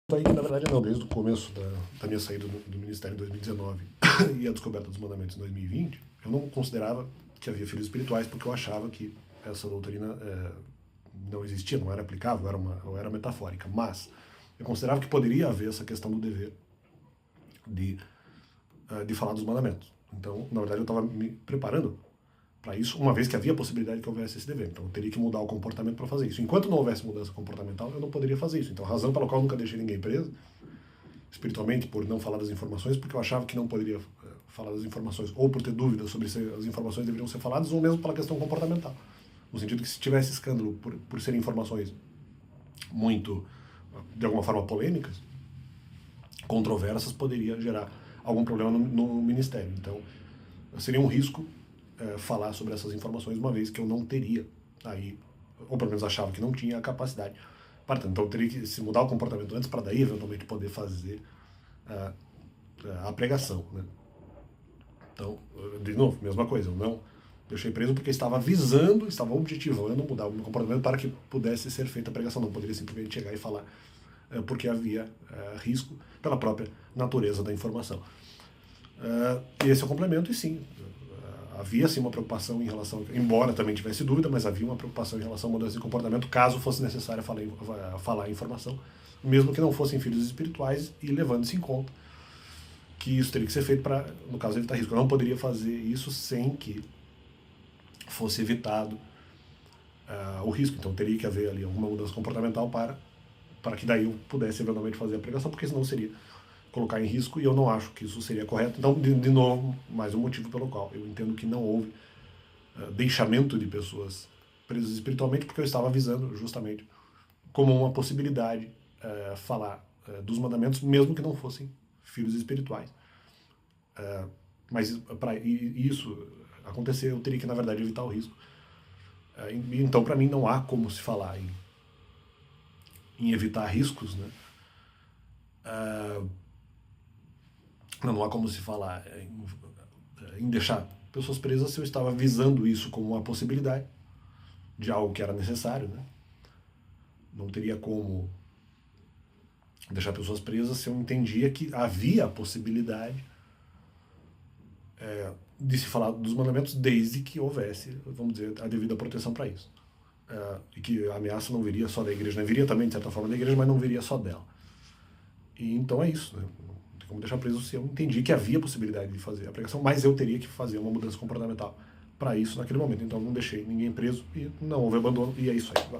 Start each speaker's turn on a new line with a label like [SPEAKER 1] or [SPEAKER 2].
[SPEAKER 1] Aí, na verdade, não, desde o começo da minha saída do Ministério em 2019 e a descoberta dos mandamentos em 2020, eu não considerava que havia filhos espirituais porque eu achava que essa doutrina não existia, não era aplicável, era metafórica. Mas eu considerava que poderia haver essa questão do dever de falar dos mandamentos. Então, na verdade, eu estava me preparando para isso, uma vez que havia a possibilidade que houvesse esse dever. Então, eu teria que mudar o comportamento para fazer isso. Enquanto não houvesse mudança comportamental, eu não poderia fazer isso. Então, a razão pela qual eu nunca deixei ninguém preso, espiritualmente, por não falar das informações, porque eu achava que não poderia falar das informações, ou por ter dúvidas sobre se as informações deveriam ser faladas, ou mesmo pela questão comportamental. No sentido que se tivesse escândalo por serem informações muito, de alguma forma, polêmicas, controversas, poderia gerar algum problema no ministério. Então, seria um risco falar sobre essas informações, uma vez que eu não teria aí, ou pelo menos achava que não tinha a capacidade. Portanto, então eu teria que se mudar o comportamento antes para daí eventualmente poder fazer a pregação, né? Então, de novo, mesma coisa, eu não deixei preso porque estava visando, estava objetivando mudar o meu comportamento para que pudesse ser feita a pregação. Não poderia simplesmente chegar e falar porque havia risco pela própria natureza da informação. E esse é o complemento, e sim, havia sim uma preocupação em relação, embora também tivesse dúvida, mas havia uma preocupação em relação à mudança de comportamento, caso fosse necessário falar a informação, mesmo que não fossem filhos espirituais, e levando-se em conta que isso teria que ser feito para, no caso, evitar risco. Eu não poderia fazer isso sem que fosse evitado o risco. Então teria que haver ali alguma mudança comportamental para que daí eu pudesse eventualmente fazer a pregação, porque senão seria colocar em risco, e eu não acho que isso seria correto. Então, de novo, mais um motivo pelo qual eu entendo que não houve deixamento de pessoas presas espiritualmente, porque eu estava avisando justamente como uma possibilidade falar dos mandamentos, mesmo que não fossem filhos espirituais. Mas para isso acontecer, eu teria que, na verdade, evitar o risco. Então, para mim, não há como se falar em evitar riscos, né? Não há como se falar em deixar pessoas presas se eu estava visando isso como uma possibilidade de algo que era necessário, né? Não teria como deixar pessoas presas se eu entendia que havia a possibilidade de se falar dos mandamentos desde que houvesse, vamos dizer, a devida proteção para isso. E que a ameaça não viria só da igreja, né? Viria também, de certa forma, da igreja, mas não viria só dela. E então é isso, né? Não tem como deixar preso se eu entendi que havia possibilidade de fazer a pregação, mas eu teria que fazer uma mudança comportamental para isso naquele momento. Então não deixei ninguém preso e não houve abandono, e é isso aí.